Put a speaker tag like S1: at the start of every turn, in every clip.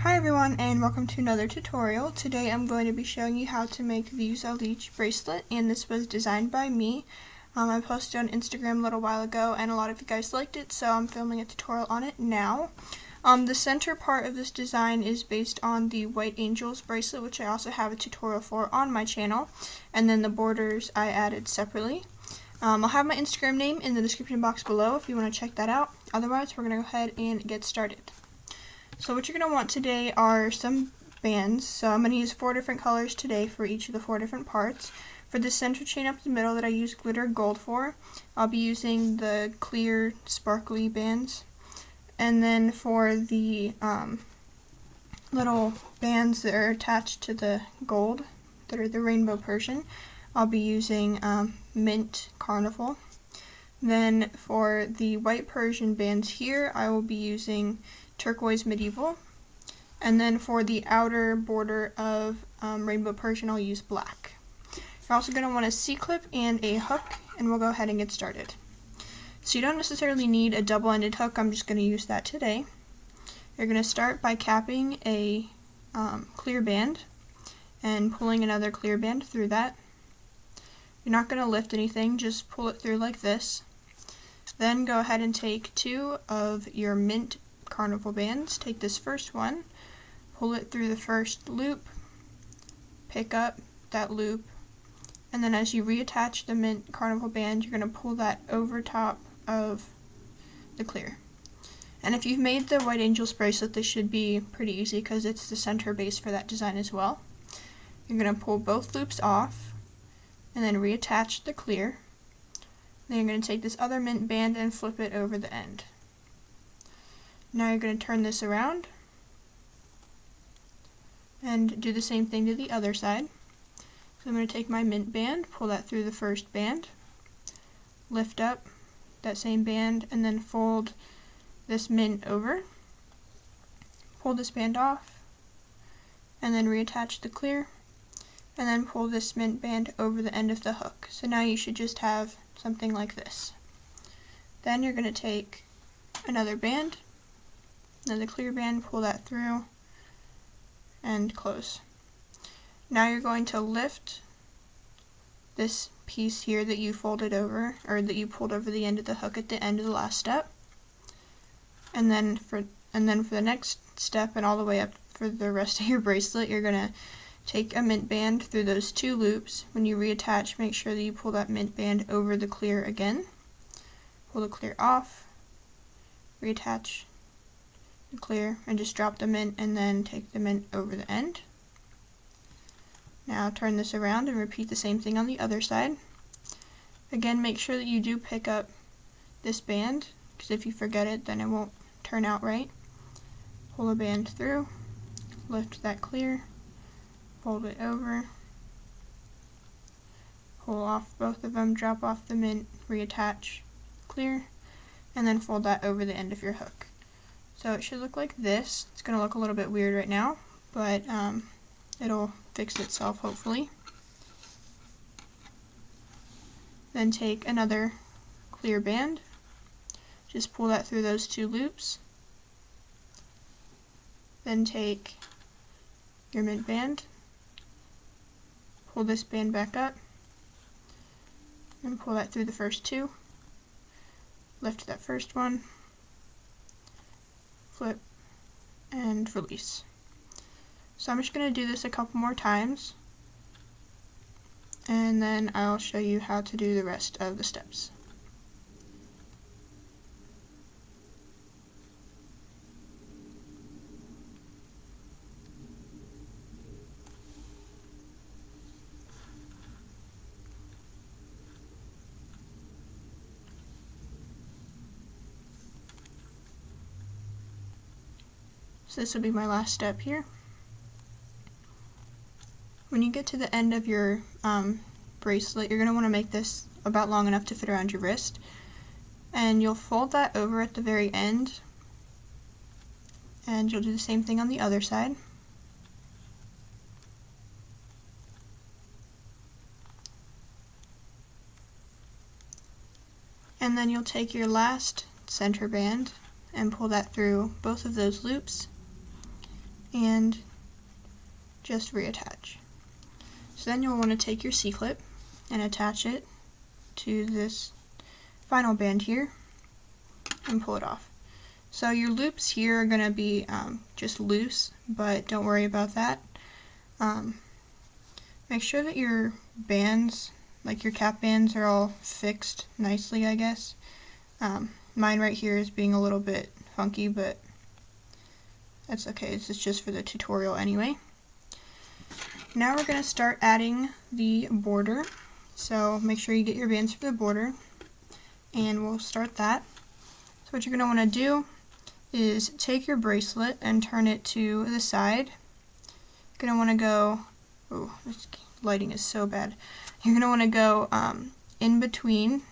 S1: Hi everyone, and welcome to another tutorial. Today I'm going to be showing you how to make the Zalij bracelet, and this was designed by me. I posted on Instagram a little while ago and a lot of you guys liked it, so I'm filming a tutorial on it now. The center part of this design is based on the White Angels bracelet, which I also have a tutorial for on my channel, and then the borders I added separately. I'll have my Instagram name in the description box below if you want to check that out. Otherwise, we're going to go ahead and get started. So what you're going to want today are some bands. So I'm going to use 4 different colors today for each of the 4 different parts. For the center chain up the middle that I use glitter gold for, I'll be using the clear sparkly bands. And then for the little bands that are attached to the gold, that are the rainbow Persian, I'll be using mint carnival. Then for the white Persian bands here, I will be using turquoise medieval, and then for the outer border of rainbow Persian I'll use black. You're also going to want a C-clip and a hook, and we'll go ahead and get started. So you don't necessarily need a double-ended hook, I'm just going to use that today. You're going to start by capping a clear band and pulling another clear band through that. You're not going to lift anything, just pull it through like this. Then go ahead and take 2 of your mint carnival bands. Take this first one, pull it through the first loop, pick up that loop, and then as you reattach the mint carnival band, you're going to pull that over top of the clear. And if you've made the White Angels bracelet, this should be pretty easy because it's the center base for that design as well. You're going to pull both loops off and then reattach the clear. Then you're going to take this other mint band and flip it over the end. Now you're going to turn this around and do the same thing to the other side. So I'm going to take my mint band, pull that through the first band, lift up that same band, and then fold this mint over, pull this band off, and then reattach the clear, and then pull this mint band over the end of the hook. So now you should just have something like this. Then you're going to take another band, another clear band, pull that through, and close. Now you're going to lift this piece here that you folded over, or that you pulled over the end of the hook at the end of the last step, and then for the next step and all the way up for the rest of your bracelet, you're going to take a mint band through those 2 loops. When you reattach, make sure that you pull that mint band over the clear again, pull the clear off, reattach the clear, and just drop the mint and then take the mint over the end. Now turn this around and repeat the same thing on the other side. Again, make sure that you do pick up this band, because if you forget it then it won't turn out right. Pull a band through, lift that clear, fold it over, pull off both of them, drop off the mint, reattach, clear, and then fold that over the end of your hook. So it should look like this. It's going to look a little bit weird right now, but it'll fix itself hopefully. Then take another clear band, just pull that through those 2 loops. Then take your mint band, pull this band back up, and pull that through the first 2. Lift that first one, flip, and release. So I'm just going to do this a couple more times, and then I'll show you how to do the rest of the steps. So this will be my last step here. When you get to the end of your bracelet, you're going to want to make this about long enough to fit around your wrist. And you'll fold that over at the very end. And you'll do the same thing on the other side. And then you'll take your last center band and pull that through both of those loops and just reattach. So then you'll want to take your C-clip and attach it to this final band here and pull it off. So your loops here are going to be just loose, but don't worry about that. Make sure that your bands, like your cap bands, are all fixed nicely, I guess. Mine right here is being a little bit funky, but that's okay. This is just for the tutorial anyway. Now we're going to start adding the border. So make sure you get your bands for the border, and we'll start that. So what you're going to want to do is take your bracelet and turn it to the side. You're going to want to go, oh, this lighting is so bad. You're going to want to go in between,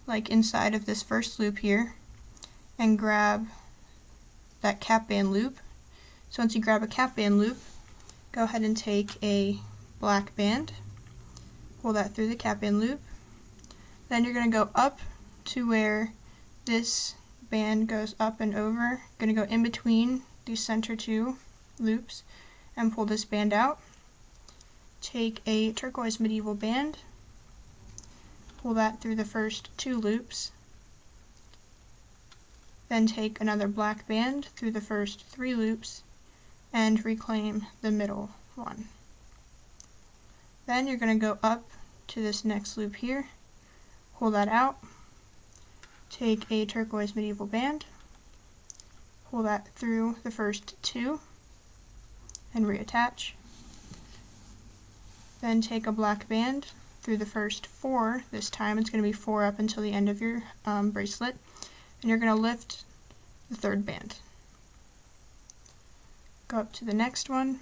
S1: like inside of this first loop here, and grab that cap band loop. So once you grab a cap band loop, go ahead and take a black band, pull that through the cap band loop. Then you're going to go up to where this band goes up and over. Going to go in between these center two loops and pull this band out. Take a turquoise medieval band, pull that through the first two loops. Then take another black band through the first three loops and reclaim the middle one. Then you're going to go up to this next loop here, pull that out, take a turquoise medieval band, pull that through the first two and reattach. Then take a black band through the first four. This time it's going to be 4 up until the end of your bracelet, and you're going to lift the third band. Go up to the next one,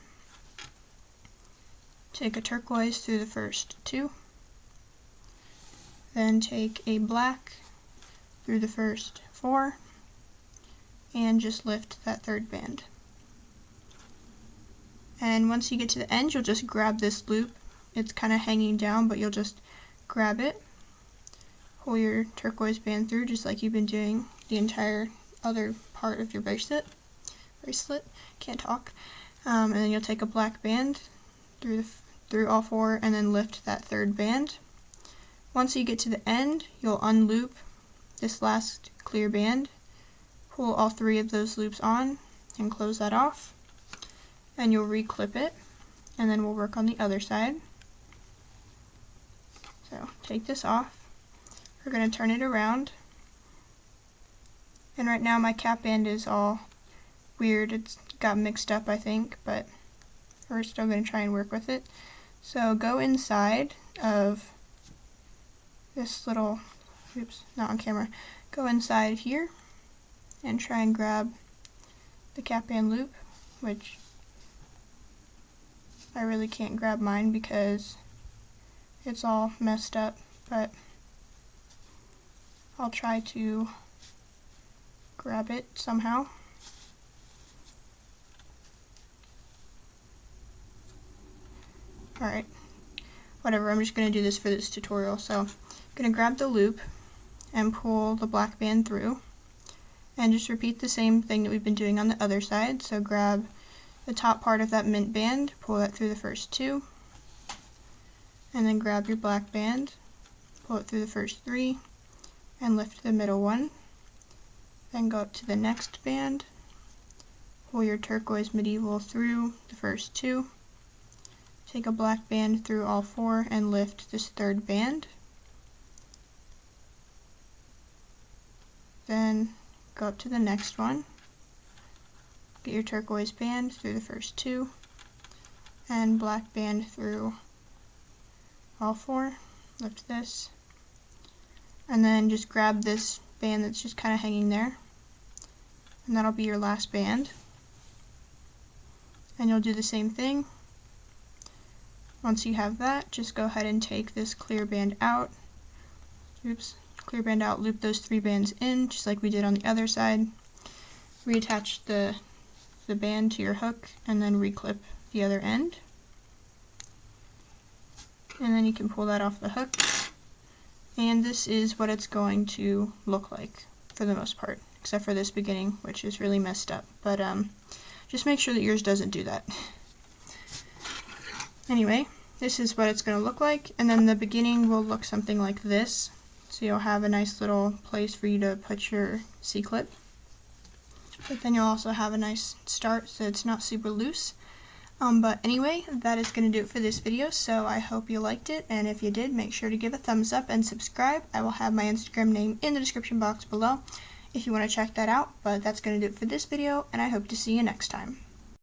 S1: take a turquoise through the first two, then take a black through the first 4 and just lift that third band. And once you get to the end, you'll just grab this loop. It's kind of hanging down, but you'll just grab it, pull your turquoise band through just like you've been doing the entire other part of your bracelet, can't talk, and then you'll take a black band through all 4 and then lift that third band. Once you get to the end, you'll unloop this last clear band, pull all 3 of those loops on and close that off, and you'll reclip it, and then we'll work on the other side. So take this off, we're going to turn it around, and right now my cap band is all weird, it's got mixed up I think, but we're still going to try and work with it. So go inside of this little, oops, not on camera, go inside here and try and grab the cap band loop, which I really can't grab mine because it's all messed up, but I'll try to grab it somehow. Alright, whatever, I'm just going to do this for this tutorial. So I'm going to grab the loop and pull the black band through, and just repeat the same thing that we've been doing on the other side. So grab the top part of that mint band, pull that through the first 2, and then grab your black band, pull it through the first 3, and lift the middle one. Then go up to the next band, pull your turquoise medieval through the first 2, take a black band through all 4 and lift this third band. Then go up to the next one, get your turquoise band through the first 2, and black band through all 4, lift this, and then just grab this band that's just kind of hanging there, and that'll be your last band. And you'll do the same thing. Once you have that, just go ahead and take this clear band out, clear band out, loop those 3 bands in, just like we did on the other side, reattach the band to your hook, and then reclip the other end. And then you can pull that off the hook, and this is what it's going to look like for the most part, except for this beginning, which is really messed up. But just Just make sure that yours doesn't do that. Anyway, this is what it's going to look like, and then the beginning will look something like this. So you'll have a nice little place for you to put your C-clip. But then you'll also have a nice start so it's not super loose. But anyway, that is going to do it for this video, so I hope you liked it, and if you did, make sure to give a thumbs up and subscribe. I will have my Instagram name in the description box below if you want to check that out, but that's going to do it for this video, and I hope to see you next time.